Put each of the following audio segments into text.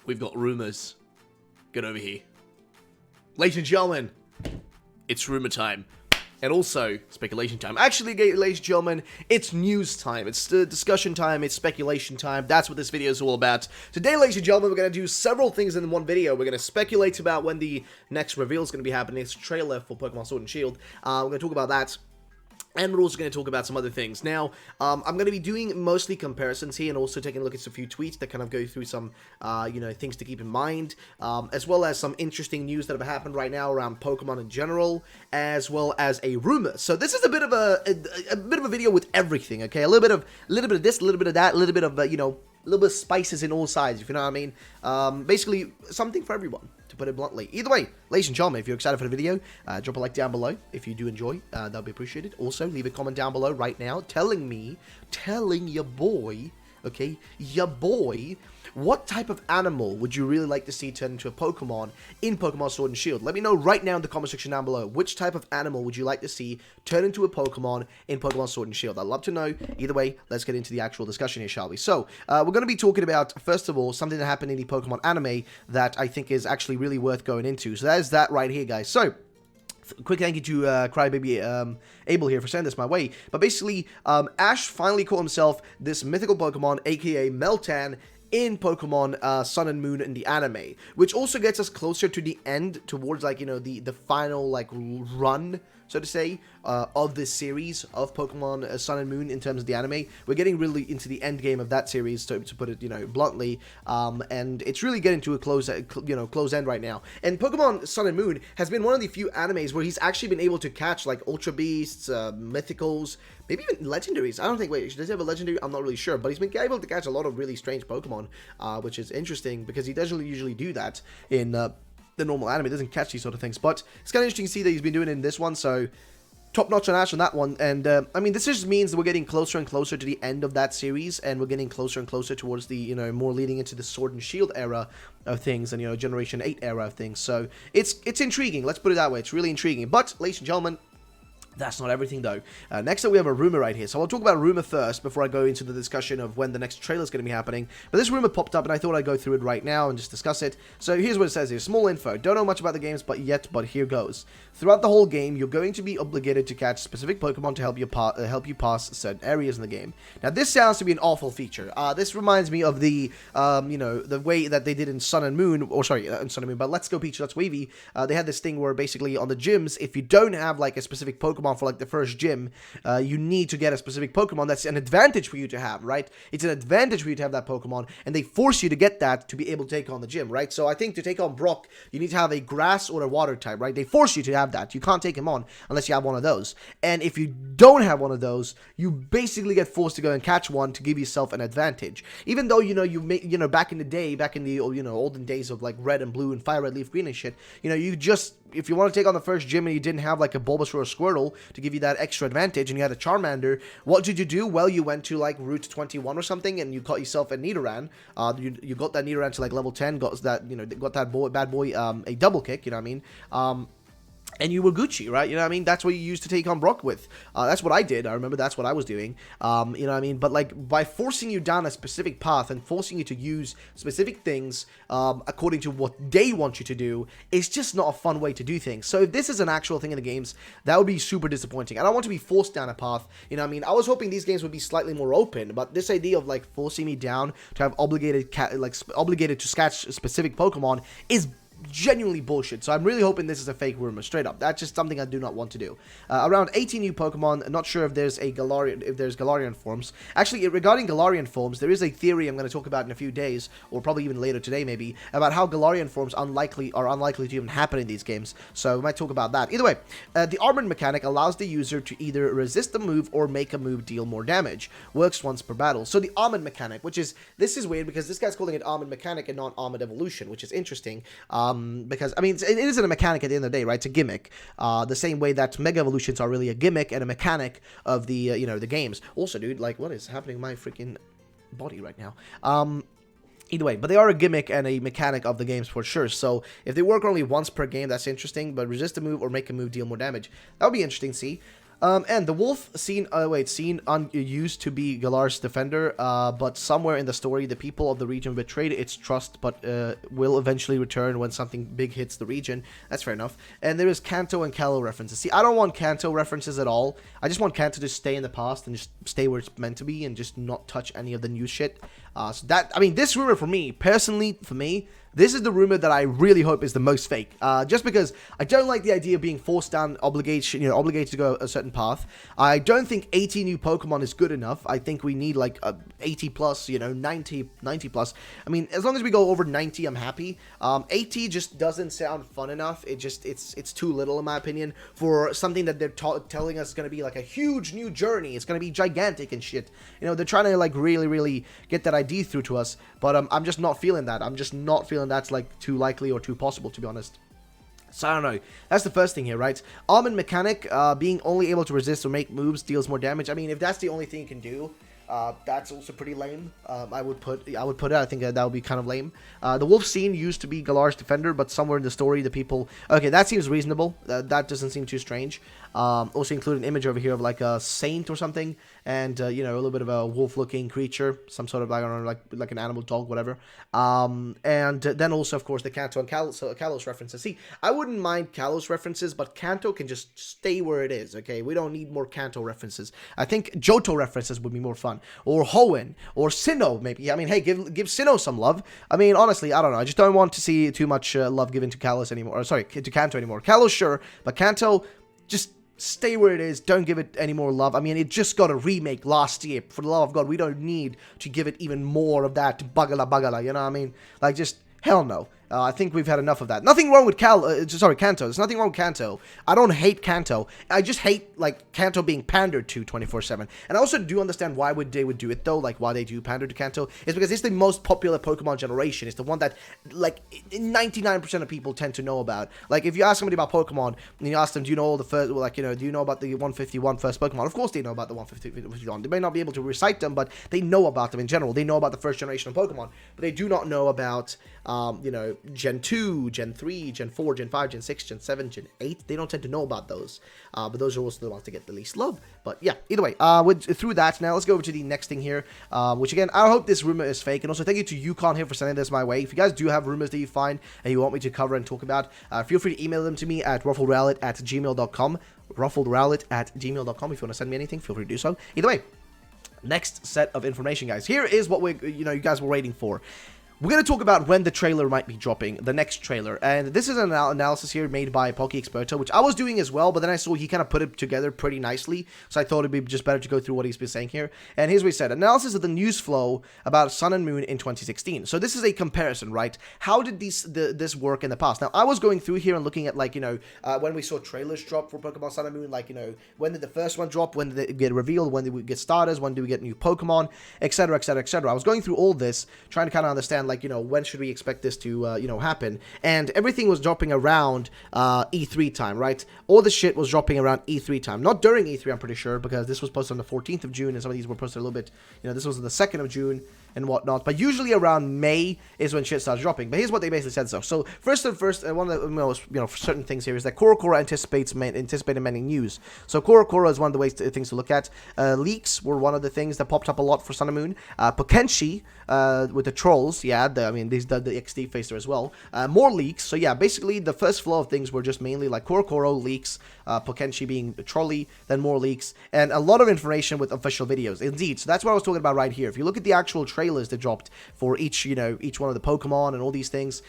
we've got rumors. Get over here. Ladies and gentlemen, it's rumor time. And also, speculation time. Actually, ladies and gentlemen, it's news time. It's discussion time. It's speculation time. That's what this video is all about. Today, ladies and gentlemen, we're going to do several things in one video. We're going to speculate about when the next reveal is going to be happening. It's a trailer for Pokemon Sword and Shield. We're going to talk about that. And we're also going to talk about some other things. Now, I'm going to be doing mostly comparisons here and also taking a look at a few tweets that kind of go through some, things to keep in mind, as well as some interesting news that have happened right now around Pokemon in general, as well as a rumor. So this is a bit of a video with everything, okay? A little bit of this, a little bit of that, a little bit of, a little bit of spices in all sides, if you know what I mean. Basically, something for everyone, to put it bluntly. Either way, ladies and gentlemen, if you're excited for the video, drop a like down below. If you do enjoy, that would be appreciated. Also, leave a comment down below right now telling your boy, okay, what type of animal would you really like to see turn into a Pokemon in Pokemon Sword and Shield? Let me know right now in the comment section down below. Which type of animal would you like to see turn into a Pokemon in Pokemon Sword and Shield? I'd love to know. Either way, let's get into the actual discussion here, shall we? So, we're going to be talking about, first of all, something that happened in the Pokemon anime that I think is actually really worth going into. So that is that right here, guys. So, quick thank you to Crybaby Abel here for sending this my way. But basically, Ash finally caught himself this mythical Pokemon, aka Meltan, in Pokemon Sun and Moon in the anime, which also gets us closer to the end, towards like, the final like run, so to say, of this series of Pokemon Sun and Moon in terms of the anime. We're getting really into the end game of that series, to put it, bluntly, and it's really getting to a close end right now. And Pokemon Sun and Moon has been one of the few animes where he's actually been able to catch like Ultra Beasts, Mythicals, maybe even Legendaries. I don't think, wait, does he have a Legendary? I'm not really sure, but he's been able to catch a lot of really strange Pokemon, which is interesting, because he doesn't usually do that in the normal anime. It doesn't catch these sort of things, but it's kind of interesting to see that he's been doing it in this one, so top notch on Ash on that one. And I mean, this just means that we're getting closer and closer to the end of that series, and we're getting closer and closer towards the, more leading into the Sword and Shield era of things, and, Generation 8 era of things. So it's intriguing, let's put it that way. It's really intriguing. But, ladies and gentlemen, that's not everything, though. Next up, we have a rumor right here. So I'll talk about a rumor first before I go into the discussion of when the next trailer is going to be happening. But this rumor popped up, and I thought I'd go through it right now and just discuss it. So here's what it says here. Small info. Don't know much about the games but here goes. Throughout the whole game, you're going to be obligated to catch specific Pokemon to help you pass certain areas in the game. Now, this sounds to be an awful feature. This reminds me of the, the way that they did in Sun and Moon, or sorry, in Sun and Moon, but Let's Go Peach, Let's Wavy. They had this thing where basically on the gyms, if you don't have like a specific Pokemon for like the first gym, you need to get a specific Pokemon. That's an advantage for you to have, right? It's an advantage for you to have that Pokemon, and they force you to get that to be able to take on the gym, right? So I think to take on Brock, you need to have a grass or a water type, right? They force you to have that. You can't take him on unless you have one of those. And if you don't have one of those, you basically get forced to go and catch one to give yourself an advantage. Even though, back in the day, back in the, olden days of like Red and Blue and Fire Red Leaf Green and shit, you just, if you want to take on the first gym and you didn't have like a Bulbasaur or a Squirtle to give you that extra advantage, and you had a Charmander, what did you do? Well, you went to like Route 21 or something, and you caught yourself a Nidoran. You got that Nidoran to like level 10, got that bad boy a double kick, you know what I mean? And you were Gucci, right? You know what I mean? That's what you used to take on Brock with. That's what I did. I remember that's what I was doing. You know what I mean? But like by forcing you down a specific path and forcing you to use specific things according to what they want you to do, it's just not a fun way to do things. So if this is an actual thing in the games, that would be super disappointing. I don't want to be forced down a path. You know what I mean? I was hoping these games would be slightly more open, but this idea of like forcing me down to have obligated to catch a specific Pokemon is genuinely bullshit. So I'm really hoping this is a fake rumor, straight up. That's just something I do not want to do. Around 18 new Pokemon. Not sure if there's Galarian forms. Actually, regarding Galarian forms, there is a theory I'm going to talk about in a few days, or probably even later today, maybe, about how Galarian forms are unlikely to even happen in these games. So we might talk about that. Either way, the Armored mechanic allows the user to either resist a move or make a move deal more damage. Works once per battle. So the Armored mechanic, this is weird because this guy's calling it Armored mechanic and not Armored evolution, which is interesting. Because, I mean, it isn't a mechanic at the end of the day, right? It's a gimmick. The same way that Mega Evolutions are really a gimmick and a mechanic of the, the games. Also, dude, like, what is happening to my freaking body right now? Either way, but they are a gimmick and a mechanic of the games for sure. So if they work only once per game, that's interesting. But resist a move or make a move deal more damage, that would be interesting to see. And the wolf seen used to be Galar's defender, but somewhere in the story, the people of the region betrayed its trust, but will eventually return when something big hits the region. That's fair enough. And there is Kanto and Kallo references. See, I don't want Kanto references at all. I just want Kanto to stay in the past and just stay where it's meant to be and just not touch any of the new shit. So that, I mean, this rumor for me, personally, this is the rumor that I really hope is the most fake. Just because I don't like the idea of being forced down, obligated to go a certain path. I don't think 80 new Pokemon is good enough. I think we need like 80 plus, 90 plus. I mean, as long as we go over 90, I'm happy. 80 just doesn't sound fun enough. It's too little in my opinion for something that they're telling us is going to be like a huge new journey. It's going to be gigantic and shit. They're trying to like really get that idea through to us, but I'm just not feeling that. I'm just not feeling that's like too likely or too possible, to be honest. So I don't know. That's the first thing here, right? Almond mechanic, being only able to resist or make moves deals more damage. I mean, if that's the only thing you can do, that's also pretty lame. I would put it. I think that would be kind of lame. The wolf scene used to be Galar's defender, but somewhere in the story, the people. Okay, that seems reasonable. That doesn't seem too strange. Also include an image over here of like a saint or something, and a little bit of a wolf-looking creature, some sort of I don't know, like an animal dog, whatever. And then also, of course, the Kanto and Kalos references. See, I wouldn't mind Kalos references, but Kanto can just stay where it is. Okay, we don't need more Kanto references. I think Johto references would be more fun, or Hoenn, or Sinnoh, maybe. I mean, hey, give Sinnoh some love. I mean, honestly, I don't know. I just don't want to see too much love given to Kalos anymore. Or, sorry, to Kanto anymore. Kalos, sure, but Kanto, just stay where it is. Don't give it any more love. I mean, it just got a remake last year. For the love of God, we don't need to give it even more of that bagala, you know what I mean? Like, just, hell no. I think we've had enough of that. Nothing wrong with Kanto. There's nothing wrong with Kanto. I don't hate Kanto. I just hate, like, Kanto being pandered to 24/7. And I also do understand why they would do it, though. Like, why they do pander to Kanto. It's because it's the most popular Pokemon generation. It's the one that, like, 99% of people tend to know about. Like, if you ask somebody about Pokemon, and you ask them, do you know all the first, like, do you know about the 151 first Pokemon? Of course they know about the 151. They may not be able to recite them, but they know about them in general. They know about the first generation of Pokemon. But they do not know about, Gen 2, Gen 3, Gen 4, Gen 5, Gen 6, Gen 7, Gen 8. They don't tend to know about those. But those are also the ones that get the least love. But yeah, either way, through that, now let's go over to the next thing here, which again, I hope this rumor is fake. And also thank you to Yukon here for sending this my way. If you guys do have rumors that you find and you want me to cover and talk about, feel free to email them to me at RuffledRowlit@gmail.com. RuffledRowlit@gmail.com. If you want to send me anything, feel free to do so. Either way, next set of information, guys. Here is what you guys were waiting for. We're going to talk about when the trailer might be dropping, the next trailer, and this is an analysis here made by PokeXPerto, which I was doing as well, but then I saw he kind of put it together pretty nicely, so I thought it'd be just better to go through what he's been saying here. And here's what he said: analysis of the news flow about Sun and Moon in 2016. So this is a comparison, right? How did this work in the past? Now, I was going through here and looking at, like, when we saw trailers drop for Pokemon Sun and Moon, like, when did the first one drop, when did it get revealed, when did we get starters, when do we get new Pokemon, etc, etc, etc. I was going through all this, trying to kind of understand, like, when should we expect this to, happen? And everything was dropping around E3 time, right? All the shit was dropping around E3 time. Not during E3, I'm pretty sure, because this was posted on the 14th of June, and some of these were posted a little bit, this was on the 2nd of June, and whatnot. But usually around May is when shit starts dropping. But here's what they basically said. So first, one of the most certain things here is that Korokoro anticipated many news. So Korokoro is one of the things to look at. Leaks were one of the things that popped up a lot for Sun and Moon. Pokenshi with the trolls, the XD face there as well. More leaks. So yeah, basically the first flow of things were just mainly like Korokoro leaks, Pokenshi being a trolley, then more leaks, and a lot of information with official videos. Indeed, so that's what I was talking about right here. If you look at the actual trailers that dropped for each one of the Pokemon and all these things,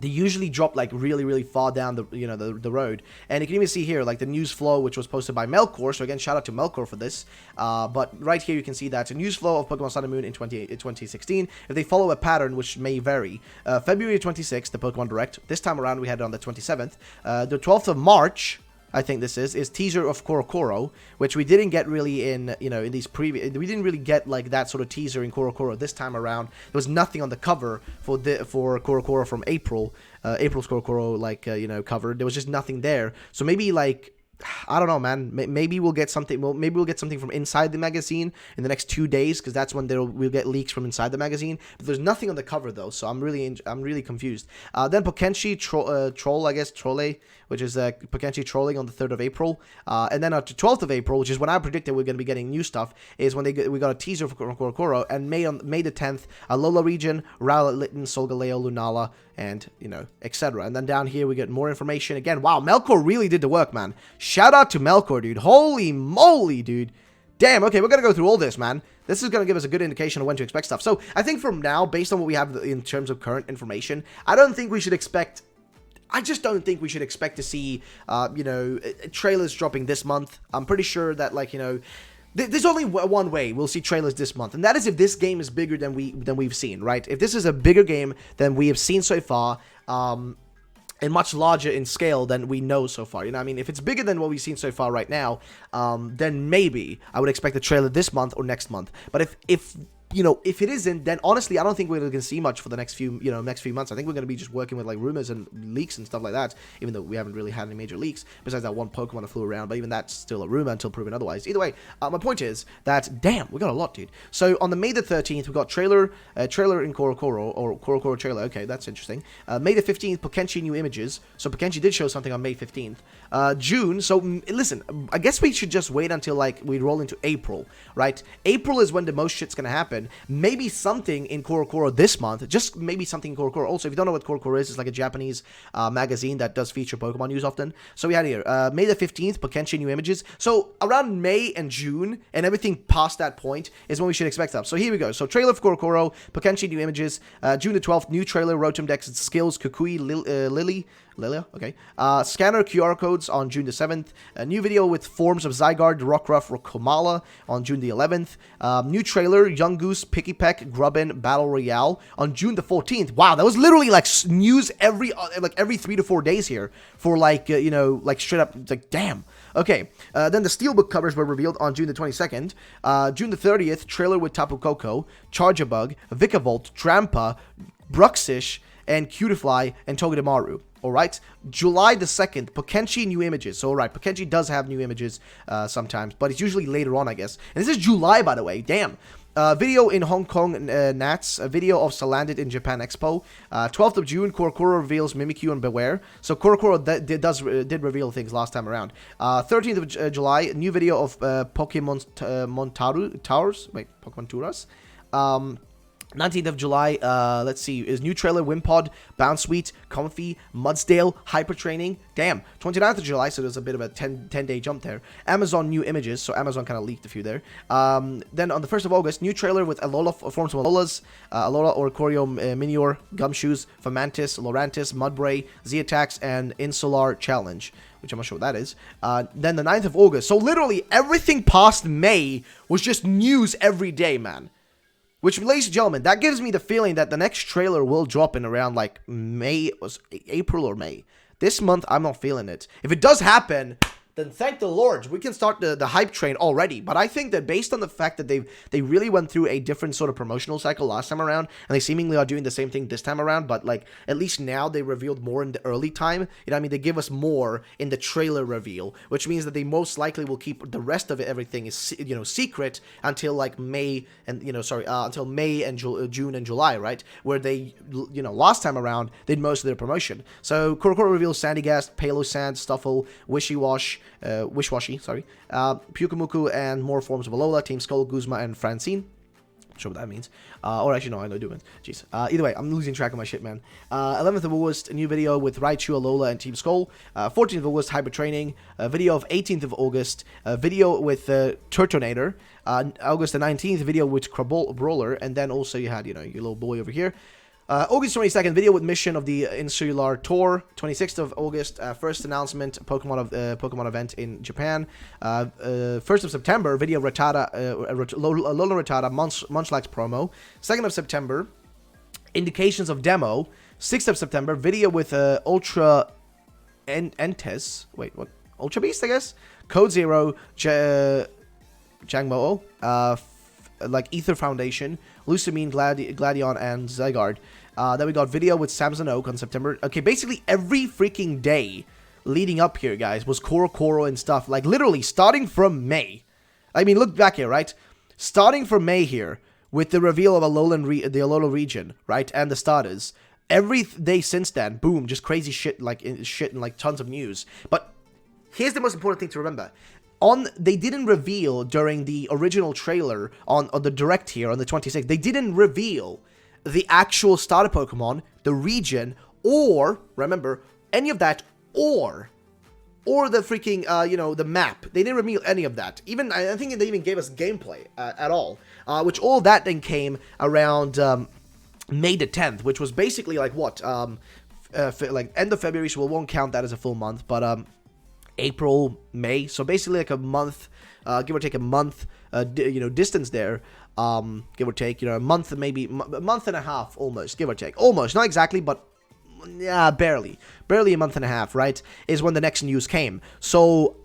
they usually drop like really far down the road, and you can even see here like the news flow, which was posted by Melkor. So again, shout out to Melkor for this. But right here you can see that a news flow of Pokemon Sun and Moon in 2016. If they follow a pattern, which may vary, February 26th, the Pokemon Direct. This time around we had it on the 27th. The 12th of March, I think this is teaser of Korokoro, which we didn't get really in these previous. We didn't really get like that sort of teaser in Korokoro this time around. There was nothing on the cover for Korokoro from April. April's Korokoro cover. There was just nothing there. So maybe like I don't know, man. Maybe we'll get something. Well, maybe we'll get something from inside the magazine in the next 2 days, because that's when we'll get leaks from inside the magazine. But there's nothing on the cover though, so I'm really confused. Then Pokenchi Troll, I guess Trolle, which is Pokenchi trolling on the 3rd of April, and then on the 12th of April, which is when I predicted we're going to be getting new stuff, is when we got a teaser for Korokoro, and May the 10th, Alola region, Rowlet, Litten, Solgaleo, Lunala, and etc. And then down here we get more information again. Wow, Melkor really did the work, man. Shout out to Melkor, dude. Holy moly, dude. Damn, okay, we're gonna go through all this, man. This is gonna give us a good indication of when to expect stuff. So I think from now, based on what we have in terms of current information, I just don't think we should expect to see, trailers dropping this month. I'm pretty sure that, there's only one way we'll see trailers this month, and that is if this game is bigger than we've seen, right? If this is a bigger game than we have seen so far, and much larger in scale than we know so far. You know what I mean? If it's bigger than what we've seen so far right now, then maybe I would expect a trailer this month or next month. But if it isn't, then honestly, I don't think we're going to see much for the next few months. I think we're going to be just working with, rumors and leaks and stuff like that, even though we haven't really had any major leaks, besides that one Pokemon that flew around, but even that's still a rumor until proven otherwise. Either way, my point is that, damn, we got a lot, dude. So, on the May the 13th, we got trailer in Korokoro, or Korokoro trailer, okay, that's interesting. May the 15th, Pokenchi new images, so Pokenchi did show something on May 15th. June, so, listen, I guess we should just wait until, we roll into April, right? April is when the most shit's gonna happen. Maybe something in Korokoro this month, just maybe something in Korokoro. Also, if you don't know what Korokoro is, it's like a Japanese magazine that does feature Pokemon news often. So we had here, May the 15th, Pokenchi new images. So around May and June, and everything past that point, is when we should expect stuff. So here we go. So trailer for Korokoro, Pokenchi new images, June the 12th, new trailer, Rotom Dex skills, Kukui, Lilia, okay. Scanner QR codes on June the 7th. A new video with forms of Zygarde, Rockruff, Rokomala on June the 11th. New trailer, Young Goose, Pikipek, Grubbin, Battle Royale on June the 14th. Wow, that was literally news every 3 to 4 days here for straight up, damn. Okay, then the Steelbook covers were revealed on June the 22nd. June the 30th, trailer with Tapu Koko, Charjabug, Vikavolt, Drampa, Bruxish, and Cutiefly, and Togedemaru. Alright, July the 2nd, Pokenchi new images. So, alright, Pokenchi does have new images sometimes, but it's usually later on, I guess. And this is July, by the way, damn. Video in Hong Kong Nats, a video of Salandit in Japan Expo. 12th of June, Korokoro reveals Mimikyu and Beware. So Korokoro did reveal things last time around. 13th of July, new video of Pokemon Towers. Wait, Pokemon Turas. 19th of July, let's see, is new trailer, Wimpod, Bounce Sweet, Comfy, Mudsdale, Hyper Training. Damn. 29th of July, so there's a bit of a 10-day jump there. Amazon new images, so Amazon kind of leaked a few there. Then on the 1st of August, new trailer with Alola, forms of Alolas, Alola, Oricorio, Minior, Gumshoes, Fomantis, Lorantis, Mudbray, Z-Attacks, and Insular Challenge, which I'm not sure what that is. Then the 9th of August, so literally everything past May was just news every day, man. Which, ladies and gentlemen, that gives me the feeling that the next trailer will drop in around, April or May. This month, I'm not feeling it. If it does happen, then thank the Lord, we can start the hype train already. But I think that based on the fact that they really went through a different sort of promotional cycle last time around, and they seemingly are doing the same thing this time around, but at least now they revealed more in the early time. You know what I mean? They give us more in the trailer reveal, which means that they most likely will keep the rest of everything is secret until May and until May and June and July, right? Where they last time around did most of their promotion. So Korokoro reveals Sandygast, Palo Sand, Stuffle, Wishwashi, Pyukumuku, and more forms of Alola, Team Skull, Guzma, and Francine. Not sure what that means. Or actually, no, I know it. Jeez. Either way, I'm losing track of my shit, man. 11th of August, a new video with Raichu, Alola, and Team Skull. 14th of August, Hyper Training. A video of 18th of August. A video with Turtonator. August the 19th, video with Brawler. And then also you had, your little boy over here. August 22nd, video with mission of the Insular Tour. 26th of August, first announcement, Pokemon event in Japan. 1st of September, video Rattata, Alola Rattata, Munchlax promo. 2nd of September, indications of demo. 6th of September, video with Ultra Entes. Wait, what? Ultra Beast, I guess? Code Zero, Jangmo-o, Ether Foundation, Lusamine, Gladion, and Zygarde. Then we got video with Samson Oak on September. Okay, basically every freaking day leading up here, guys, was Koro and stuff. Like, literally, starting from May. I mean, look back here, right? Starting from May here, with the reveal of the Alola region, right, and the starters. Every day since then, boom, just crazy shit, and like tons of news. But here's the most important thing to remember. They didn't reveal during the original trailer on the direct here on the 26th. They didn't reveal the actual starter Pokemon, the region, or remember any of that, or the freaking the map. They didn't reveal any of that. Even I think they even gave us gameplay at all, which all that then came around May the 10th, which was basically like what like end of February, so we won't count that as a full month, but April, May, so basically like a month, give or take a month, distance there, give or take, a month, maybe a month and a half, almost, give or take, almost, not exactly, but yeah, barely a month and a half, right, is when the next news came. So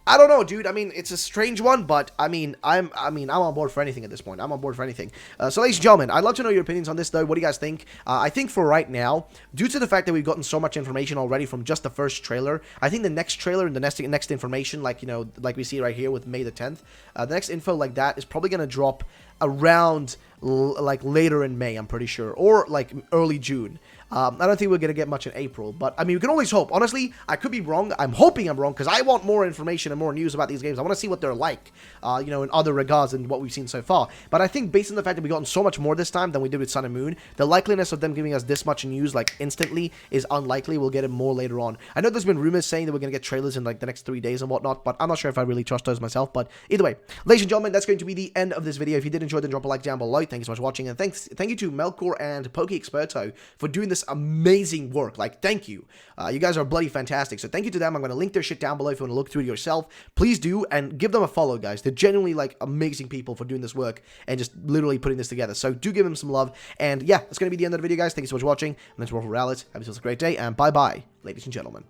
I don't know, dude. I mean, it's a strange one, but I mean, I'm on board for anything at this point. I'm on board for anything. So, ladies and gentlemen, I'd love to know your opinions on this, though. What do you guys think? I think for right now, due to the fact that we've gotten so much information already from just the first trailer, I think the next trailer and the next information, like like we see right here with May the 10th, the next info like that is probably gonna drop around like later in May, I'm pretty sure, or like early June. I don't think we're going to get much in April, but I mean, we can always hope. Honestly, I could be wrong. I'm hoping I'm wrong because I want more information and more news about these games. I want to see what they're like, in other regards than what we've seen so far. But I think based on the fact that we've gotten so much more this time than we did with Sun and Moon, the likeliness of them giving us this much news like instantly is unlikely. We'll get it more later on. I know there's been rumors saying that we're going to get trailers in like the next 3 days and whatnot, but I'm not sure if I really trust those myself. But either way, ladies and gentlemen, that's going to be the end of this video. If you did enjoy, then drop a like down below. Thank you so much for watching, and thank you to Melkor and PokeXperto for doing this amazing work. Like, thank you. You guys are bloody fantastic. So thank you to them. I'm going to link their shit down below if you want to look through it yourself. Please do, and give them a follow, guys. They're genuinely like amazing people for doing this work and just literally putting this together. So do give them some love. And yeah, that's going to be the end of the video, guys. Thank you so much for watching. My name's RuffledRowlit. Have yourselves a great day, and bye-bye, ladies and gentlemen.